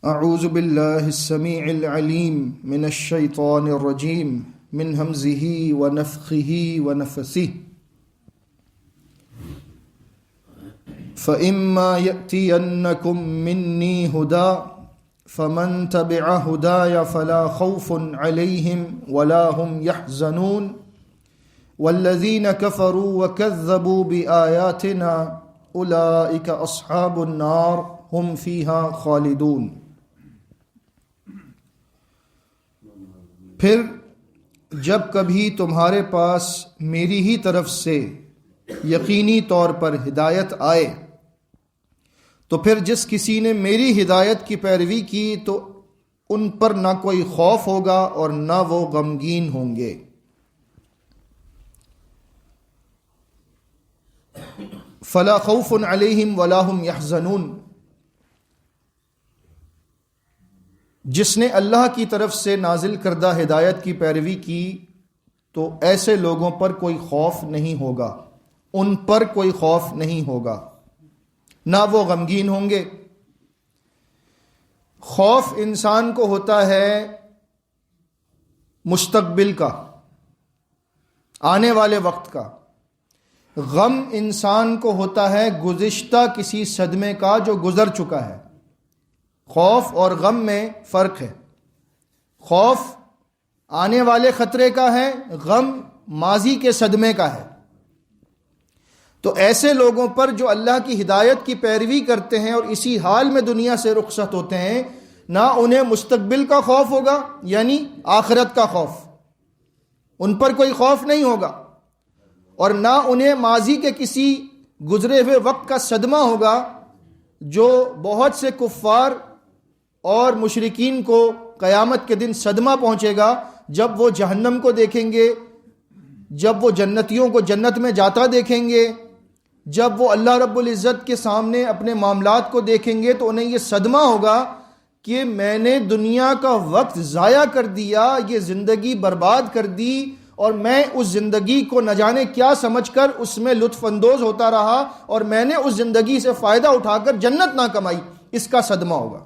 اعوذ باللہ السمیع العلیم من الشیطان الرجیم من ہمزہ ونفخہ ونفثہ فإما يأتينكم مني هدى فمن تبع هداي فلا خوف عليهم ولا هم يحزنون والذين كفروا وكذبوا بآياتنا أولئك أصحاب النار هم فيها خالدون۔ پھر جب کبھی تمہارے پاس میری ہی طرف سے یقینی طور پر ہدایت آئے تو پھر جس کسی نے میری ہدایت کی پیروی کی تو ان پر نہ کوئی خوف ہوگا اور نہ وہ غمگین ہوں گے۔ فلا خوف علیہم ولا هم یحزنون، جس نے اللہ کی طرف سے نازل کردہ ہدایت کی پیروی کی تو ایسے لوگوں پر کوئی خوف نہیں ہوگا، ان پر کوئی خوف نہیں ہوگا، نہ وہ غمگین ہوں گے۔ خوف انسان کو ہوتا ہے مستقبل کا، آنے والے وقت کا۔ غم انسان کو ہوتا ہے گزشتہ کسی صدمے کا جو گزر چکا ہے۔ خوف اور غم میں فرق ہے۔ خوف آنے والے خطرے کا ہے، غم ماضی کے صدمے کا ہے۔ تو ایسے لوگوں پر جو اللہ کی ہدایت کی پیروی کرتے ہیں اور اسی حال میں دنیا سے رخصت ہوتے ہیں، نہ انہیں مستقبل کا خوف ہوگا یعنی آخرت کا خوف، ان پر کوئی خوف نہیں ہوگا، اور نہ انہیں ماضی کے کسی گزرے ہوئے وقت کا صدمہ ہوگا جو بہت سے کفار اور مشرکین کو قیامت کے دن صدمہ پہنچے گا جب وہ جہنم کو دیکھیں گے، جب وہ جنتیوں کو جنت میں جاتا دیکھیں گے، جب وہ اللہ رب العزت کے سامنے اپنے معاملات کو دیکھیں گے تو انہیں یہ صدمہ ہوگا کہ میں نے دنیا کا وقت ضائع کر دیا، یہ زندگی برباد کر دی، اور میں اس زندگی کو نہ جانے کیا سمجھ کر اس میں لطف اندوز ہوتا رہا اور میں نے اس زندگی سے فائدہ اٹھا کر جنت نہ کمائی، اس کا صدمہ ہوگا۔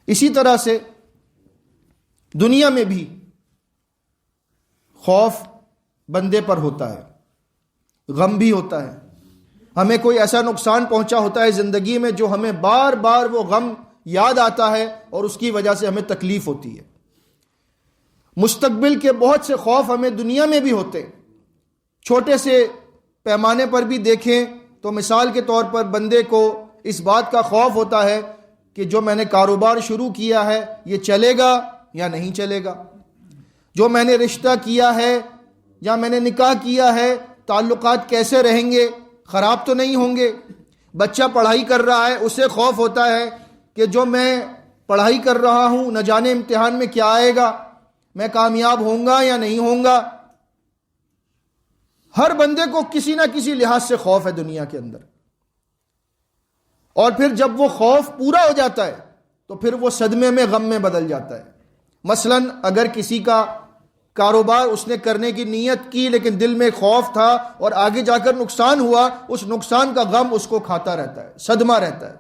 اسی طرح سے دنیا میں بھی خوف بندے پر ہوتا ہے، غم بھی ہوتا ہے۔ ہمیں کوئی ایسا نقصان پہنچا ہوتا ہے زندگی میں جو ہمیں بار بار وہ غم یاد آتا ہے اور اس کی وجہ سے ہمیں تکلیف ہوتی ہے۔ مستقبل کے بہت سے خوف ہمیں دنیا میں بھی ہوتے ہیں۔ چھوٹے سے پیمانے پر بھی دیکھیں تو مثال کے طور پر بندے کو اس بات کا خوف ہوتا ہے کہ جو میں نے کاروبار شروع کیا ہے یہ چلے گا یا نہیں چلے گا، جو میں نے رشتہ کیا ہے یا میں نے نکاح کیا ہے تعلقات کیسے رہیں گے، خراب تو نہیں ہوں گے۔ بچہ پڑھائی کر رہا ہے، اسے خوف ہوتا ہے کہ جو میں پڑھائی کر رہا ہوں نہ جانے امتحان میں کیا آئے گا، میں کامیاب ہوں گا یا نہیں ہوں گا۔ ہر بندے کو کسی نہ کسی لحاظ سے خوف ہے دنیا کے اندر، اور پھر جب وہ خوف پورا ہو جاتا ہے تو پھر وہ صدمے میں غم میں بدل جاتا ہے۔ مثلا اگر کسی کا کاروبار اس نے کرنے کی نیت کی لیکن دل میں خوف تھا اور آگے جا کر نقصان ہوا، اس نقصان کا غم اس کو کھاتا رہتا ہے، صدمہ رہتا ہے۔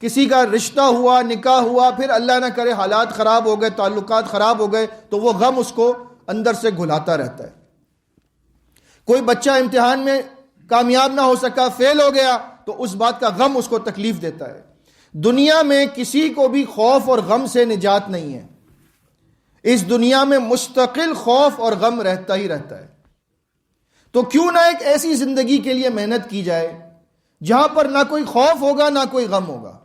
کسی کا رشتہ ہوا، نکاح ہوا، پھر اللہ نہ کرے حالات خراب ہو گئے، تعلقات خراب ہو گئے تو وہ غم اس کو اندر سے گھلاتا رہتا ہے۔ کوئی بچہ امتحان میں کامیاب نہ ہو سکا، فیل ہو گیا، تو اس بات کا غم اس کو تکلیف دیتا ہے۔ دنیا میں کسی کو بھی خوف اور غم سے نجات نہیں ہے۔ اس دنیا میں مستقل خوف اور غم رہتا ہی رہتا ہے۔ تو کیوں نہ ایک ایسی زندگی کے لیے محنت کی جائے جہاں پر نہ کوئی خوف ہوگا نہ کوئی غم ہوگا،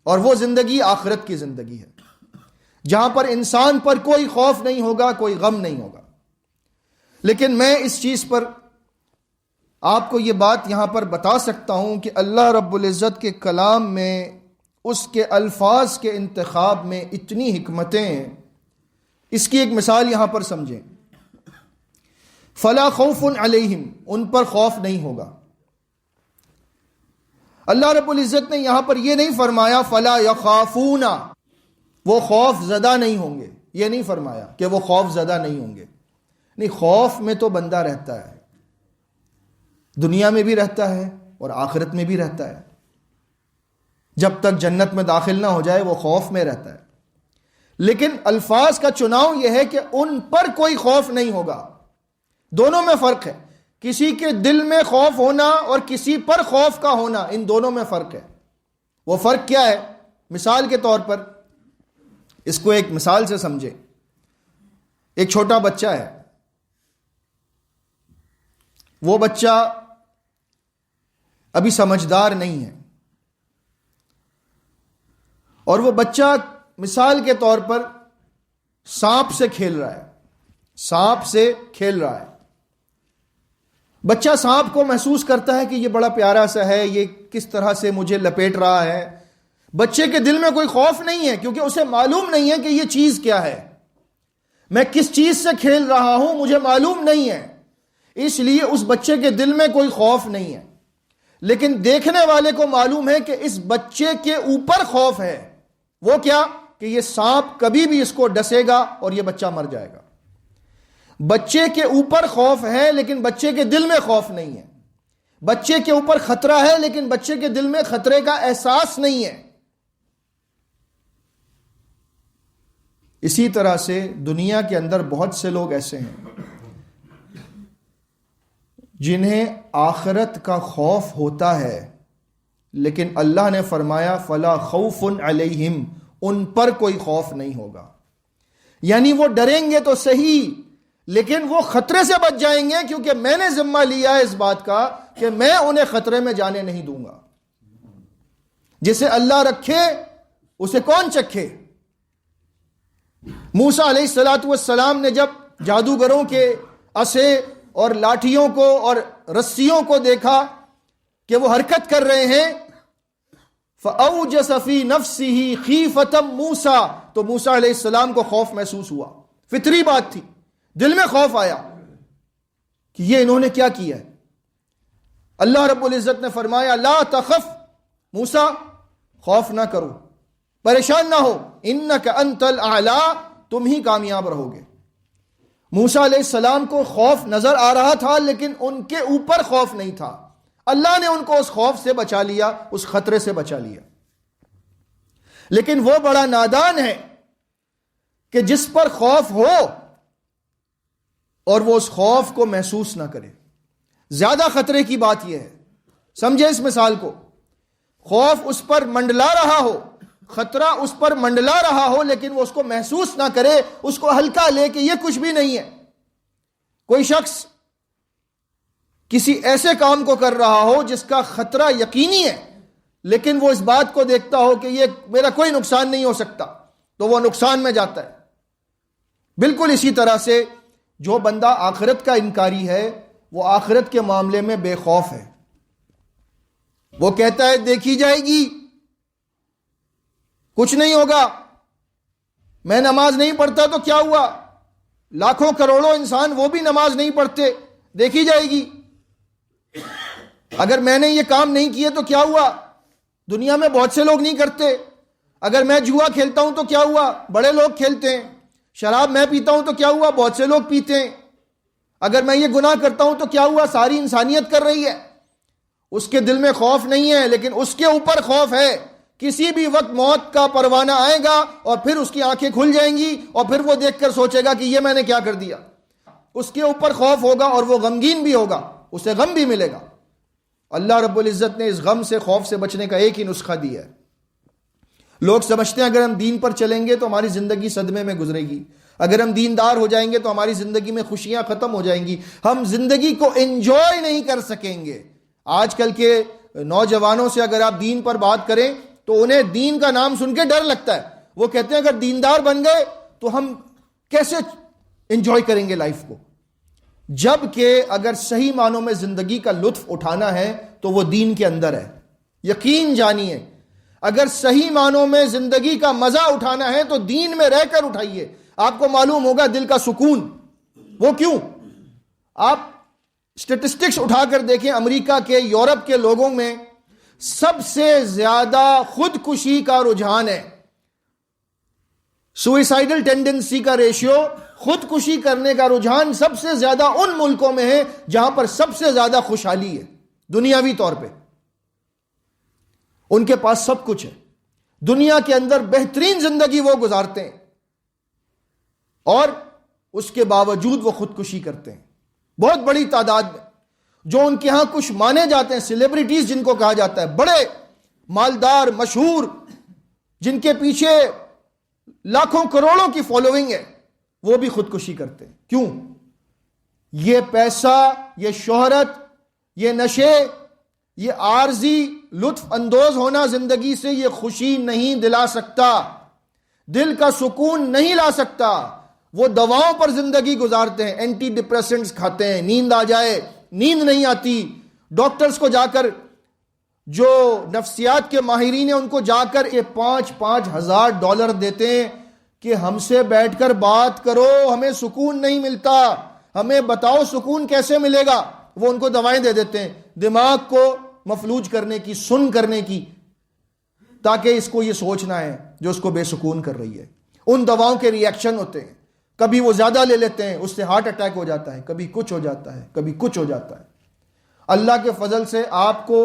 اور وہ زندگی آخرت کی زندگی ہے جہاں پر انسان پر کوئی خوف نہیں ہوگا، کوئی غم نہیں ہوگا۔ لیکن میں اس چیز پر آپ کو یہ بات یہاں پر بتا سکتا ہوں کہ اللہ رب العزت کے کلام میں، اس کے الفاظ کے انتخاب میں اتنی حکمتیں ہیں۔ اس کی ایک مثال یہاں پر سمجھیں۔ فلا خوف علیہم، ان پر خوف نہیں ہوگا۔ اللہ رب العزت نے یہاں پر یہ نہیں فرمایا فلا یخافون، وہ خوف زدہ نہیں ہوں گے، یہ نہیں فرمایا کہ وہ خوف زدہ نہیں ہوں گے۔ نہیں، خوف میں تو بندہ رہتا ہے، دنیا میں بھی رہتا ہے اور آخرت میں بھی رہتا ہے۔ جب تک جنت میں داخل نہ ہو جائے وہ خوف میں رہتا ہے. لیکن الفاظ کا چناؤ یہ ہے کہ ان پر کوئی خوف نہیں ہوگا. دونوں میں فرق ہے. کسی کے دل میں خوف ہونا اور کسی پر خوف کا ہونا، ان دونوں میں فرق ہے. وہ فرق کیا ہے؟ مثال کے طور پر اس کو ایک مثال سے سمجھے. ایک چھوٹا بچہ ہے، وہ بچہ ابھی سمجھدار نہیں ہے، اور وہ بچہ مثال کے طور پر سانپ سے کھیل رہا ہے. سانپ سے کھیل رہا ہے. بچہ سانپ کو محسوس کرتا ہے کہ یہ بڑا پیارا سا ہے، یہ کس طرح سے مجھے لپیٹ رہا ہے. بچے کے دل میں کوئی خوف نہیں ہے، کیونکہ اسے معلوم نہیں ہے کہ یہ چیز کیا ہے. میں کس چیز سے کھیل رہا ہوں مجھے معلوم نہیں ہے، اس لیے اس بچے کے دل میں کوئی خوف نہیں ہے. لیکن دیکھنے والے کو معلوم ہے کہ اس بچے کے اوپر خوف ہے. وہ کیا؟ کہ یہ سانپ کبھی بھی اس کو ڈسے گا اور یہ بچہ مر جائے گا. بچے کے اوپر خوف ہے لیکن بچے کے دل میں خوف نہیں ہے. بچے کے اوپر خطرہ ہے لیکن بچے کے دل میں خطرے کا احساس نہیں ہے. اسی طرح سے دنیا کے اندر بہت سے لوگ ایسے ہیں جنہیں آخرت کا خوف ہوتا ہے، لیکن اللہ نے فرمایا فلا خوف علیہم، ان پر کوئی خوف نہیں ہوگا. یعنی وہ ڈریں گے تو صحیح، لیکن وہ خطرے سے بچ جائیں گے، کیونکہ میں نے ذمہ لیا ہے اس بات کا کہ میں انہیں خطرے میں جانے نہیں دوں گا. جسے اللہ رکھے اسے کون چکھے. موسیٰ علیہ السلام نے جب جادوگروں کے عصے اور لاٹھیوں کو اور رسیوں کو دیکھا کہ وہ حرکت کر رہے ہیں، فَأَوْجَسَ فِي نَفْسِهِ خِيفَةً مُوسَىٰ، تو موسیٰ علیہ السلام کو خوف محسوس ہوا. فطری بات تھی، دل میں خوف آیا کہ یہ انہوں نے کیا کیا ہے. اللہ رب العزت نے فرمایا لا تخف، موسیٰ خوف نہ کرو، پریشان نہ ہو، انک انت الاعلی، تم ہی کامیاب رہو گے. موسیٰ علیہ السلام کو خوف نظر آ رہا تھا لیکن ان کے اوپر خوف نہیں تھا. اللہ نے ان کو اس خوف سے بچا لیا، اس خطرے سے بچا لیا. لیکن وہ بڑا نادان ہے کہ جس پر خوف ہو اور وہ اس خوف کو محسوس نہ کرے. زیادہ خطرے کی بات یہ ہے، سمجھے اس مثال کو، خوف اس پر منڈلا رہا ہو، خطرہ اس پر منڈلا رہا ہو، لیکن وہ اس کو محسوس نہ کرے، اس کو ہلکا لے کہ یہ کچھ بھی نہیں ہے. کوئی شخص کسی ایسے کام کو کر رہا ہو جس کا خطرہ یقینی ہے، لیکن وہ اس بات کو دیکھتا ہو کہ یہ میرا کوئی نقصان نہیں ہو سکتا، تو وہ نقصان میں جاتا ہے. بالکل اسی طرح سے جو بندہ آخرت کا انکاری ہے وہ آخرت کے معاملے میں بے خوف ہے. وہ کہتا ہے دیکھی جائے گی، کچھ نہیں ہوگا، میں نماز نہیں پڑھتا تو کیا ہوا، لاکھوں کروڑوں انسان وہ بھی نماز نہیں پڑھتے، دیکھی جائے گی. اگر میں نے یہ کام نہیں کیے تو کیا ہوا، دنیا میں بہت سے لوگ نہیں کرتے. اگر میں جوا کھیلتا ہوں تو کیا ہوا، بڑے لوگ کھیلتے ہیں. شراب میں پیتا ہوں تو کیا ہوا، بہت سے لوگ پیتے ہیں. اگر میں یہ گناہ کرتا ہوں تو کیا ہوا، ساری انسانیت کر رہی ہے. اس کے دل میں خوف نہیں ہے، لیکن اس کے اوپر خوف ہے. کسی بھی وقت موت کا پروانہ آئے گا اور پھر اس کی آنکھیں کھل جائیں گی اور پھر وہ دیکھ کر سوچے گا کہ یہ میں نے کیا کر دیا. اس کے اوپر خوف ہوگا اور وہ غمگین بھی ہوگا، اسے غم بھی ملے گا. اللہ رب العزت نے اس غم سے، خوف سے بچنے کا ایک ہی نسخہ دیا ہے. لوگ سمجھتے ہیں اگر ہم دین پر چلیں گے تو ہماری زندگی صدمے میں گزرے گی، اگر ہم دیندار ہو جائیں گے تو ہماری زندگی میں خوشیاں ختم ہو جائیں گی، ہم زندگی کو انجوائے نہیں کر سکیں گے. آج کل کے نوجوانوں سے اگر آپ دین پر بات کریں تو انہیں دین کا نام سن کے ڈر لگتا ہے. وہ کہتے ہیں اگر دیندار بن گئے تو ہم کیسے انجوائے کریں گے لائف کو. جبکہ اگر صحیح معنوں میں زندگی کا لطف اٹھانا ہے تو وہ دین کے اندر ہے. یقین جانیے، اگر صحیح معنوں میں زندگی کا مزہ اٹھانا ہے تو دین میں رہ کر اٹھائیے. آپ کو معلوم ہوگا دل کا سکون وہ کیوں. آپ اسٹیٹسٹکس اٹھا کر دیکھیں، امریکہ کے، یورپ کے لوگوں میں سب سے زیادہ خودکشی کا رجحان ہے. سوئسائڈل ٹینڈنسی کا ریشیو، خودکشی کرنے کا رجحان سب سے زیادہ ان ملکوں میں ہے جہاں پر سب سے زیادہ خوشحالی ہے دنیاوی طور پہ. ان کے پاس سب کچھ ہے، دنیا کے اندر بہترین زندگی وہ گزارتے ہیں، اور اس کے باوجود وہ خودکشی کرتے ہیں، بہت بڑی تعداد میں۔ جو ان کے ہاں کچھ مانے جاتے ہیں، سیلیبریٹیز جن کو کہا جاتا ہے، بڑے مالدار، مشہور، جن کے پیچھے لاکھوں کروڑوں کی فالوئنگ ہے، وہ بھی خودکشی کرتے ہیں۔ کیوں؟ یہ پیسہ، یہ شہرت، یہ نشے، یہ عارضی لطف اندوز ہونا زندگی سے یہ خوشی نہیں دلا سکتا، دل کا سکون نہیں لا سکتا۔ وہ دواؤں پر زندگی گزارتے ہیں، اینٹی ڈپریسنٹس کھاتے ہیں، نیند آ جائے، نیند نہیں آتی، ڈاکٹرز کو جا کر، جو نفسیات کے ماہرین ہیں ان کو جا کر یہ $5,000 دیتے ہیں کہ ہم سے بیٹھ کر بات کرو، ہمیں سکون نہیں ملتا، ہمیں بتاؤ سکون کیسے ملے گا۔ وہ ان کو دوائیں دے دیتے ہیں دماغ کو مفلوج کرنے کی، سن کرنے کی، تاکہ اس کو یہ سوچنا ہے جو اس کو بے سکون کر رہی ہے۔ ان دواؤں کے ری ایکشن ہوتے ہیں، کبھی وہ زیادہ لے لیتے ہیں، اس سے ہارٹ اٹیک ہو جاتا ہے، کبھی کچھ ہو جاتا ہے، کبھی کچھ ہو جاتا ہے۔ اللہ کے فضل سے آپ کو،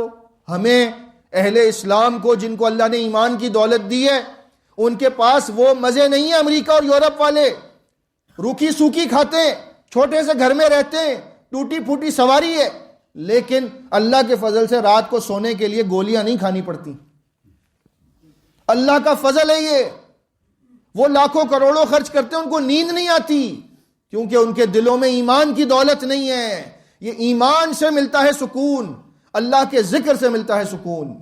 ہمیں، اہل اسلام کو، جن کو اللہ نے ایمان کی دولت دی ہے، ان کے پاس وہ مزے نہیں ہیں امریکہ اور یورپ والے۔ روکھی سوکھی کھاتے ہیں، چھوٹے سے گھر میں رہتے ہیں، ٹوٹی پھوٹی سواری ہے، لیکن اللہ کے فضل سے رات کو سونے کے لیے گولیاں نہیں کھانی پڑتی۔ اللہ کا فضل ہے یہ۔ وہ لاکھوں کروڑوں خرچ کرتے ہیں، ان کو نیند نہیں آتی، کیونکہ ان کے دلوں میں ایمان کی دولت نہیں ہے۔ یہ ایمان سے ملتا ہے سکون، اللہ کے ذکر سے ملتا ہے سکون۔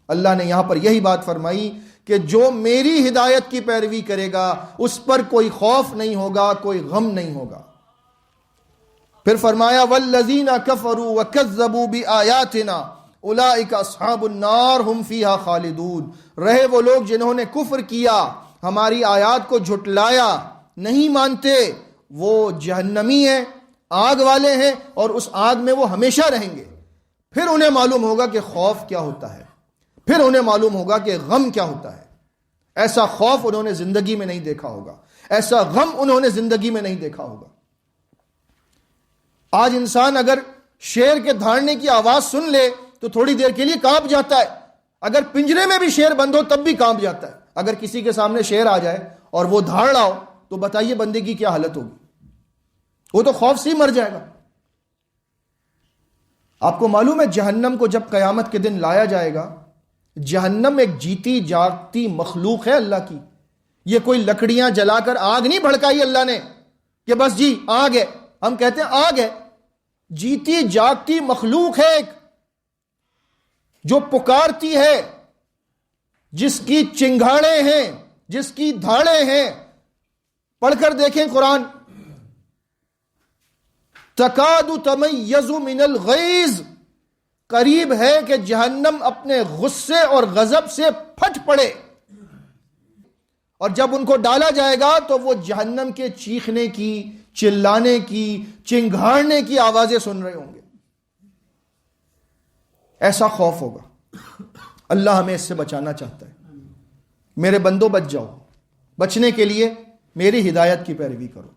اللہ نے یہاں پر یہی بات فرمائی کہ جو میری ہدایت کی پیروی کرے گا اس پر کوئی خوف نہیں ہوگا، کوئی غم نہیں ہوگا۔ پھر فرمایا والذین کفروا وکذبوا بآیاتنا اولئک اصحاب النار ہم فیہا خالدون۔ رہے وہ لوگ جنہوں نے کفر کیا، ہماری آیات کو جھٹلایا، نہیں مانتے، وہ جہنمی ہیں، آگ والے ہیں، اور اس آگ میں وہ ہمیشہ رہیں گے۔ پھر انہیں معلوم ہوگا کہ خوف کیا ہوتا ہے، پھر انہیں معلوم ہوگا کہ غم کیا ہوتا ہے۔ ایسا خوف انہوں نے زندگی میں نہیں دیکھا ہوگا، ایسا غم انہوں نے زندگی میں نہیں دیکھا ہوگا۔ آج انسان اگر شیر کے دھاڑنے کی آواز سن لے تو تھوڑی دیر کے لیے کانپ جاتا ہے، اگر پنجرے میں بھی شیر بند ہو تب بھی کانپ جاتا ہے۔ اگر کسی کے سامنے شیر آ جائے اور وہ دھاڑ رہا ہو تو بتائیے بندے کی کیا حالت ہوگی، وہ تو خوف سے ہی مر جائے گا۔ آپ کو معلوم ہے جہنم کو جب قیامت کے دن لایا جائے گا، جہنم ایک جیتی جاگتی مخلوق ہے اللہ کی۔ یہ کوئی لکڑیاں جلا کر آگ نہیں بھڑکائی اللہ نے کہ بس جی آگ ہے، ہم کہتے ہیں آگ ہے، جیتی جاگتی مخلوق ہے ایک، جو پکارتی ہے، جس کی چنگھاڑیں ہیں، جس کی دھاڑیں ہیں۔ پڑھ کر دیکھیں قرآن، تکاد تمیز من الغیظ، قریب ہے کہ جہنم اپنے غصے اور غضب سے پھٹ پڑے، اور جب ان کو ڈالا جائے گا تو وہ جہنم کے چیخنے کی، چلانے کی، چنگھاڑنے کی آوازیں سن رہے ہوں گے۔ ایسا خوف ہوگا۔ اللہ ہمیں اس سے بچانا چاہتا ہے۔ میرے بندو بچ جاؤ، بچنے کے لیے میری ہدایت کی پیروی کرو۔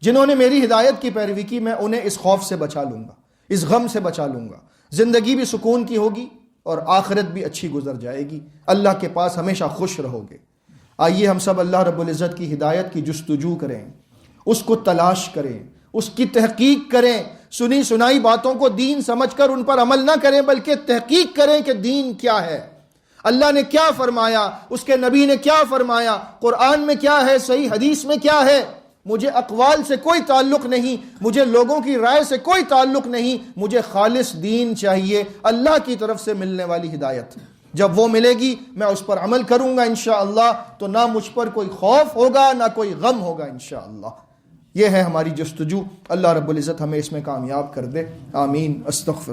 جنہوں نے میری ہدایت کی پیروی کی میں انہیں اس خوف سے بچا لوں گا، اس غم سے بچا لوں گا، زندگی بھی سکون کی ہوگی اور آخرت بھی اچھی گزر جائے گی، اللہ کے پاس ہمیشہ خوش رہو گے۔ آئیے ہم سب اللہ رب العزت کی ہدایت کی جستجو کریں، اس کو تلاش کریں، اس کی تحقیق کریں، سنی سنائی باتوں کو دین سمجھ کر ان پر عمل نہ کریں بلکہ تحقیق کریں کہ دین کیا ہے، اللہ نے کیا فرمایا، اس کے نبی نے کیا فرمایا، قرآن میں کیا ہے، صحیح حدیث میں کیا ہے۔ مجھے اقوال سے کوئی تعلق نہیں، مجھے لوگوں کی رائے سے کوئی تعلق نہیں، مجھے خالص دین چاہیے، اللہ کی طرف سے ملنے والی ہدایت۔ جب وہ ملے گی میں اس پر عمل کروں گا انشاءاللہ، تو نہ مجھ پر کوئی خوف ہوگا نہ کوئی غم ہوگا انشاءاللہ۔ یہ ہے ہماری جستجو، اللہ رب العزت ہمیں اس میں کامیاب کر دے، آمین۔ استغفر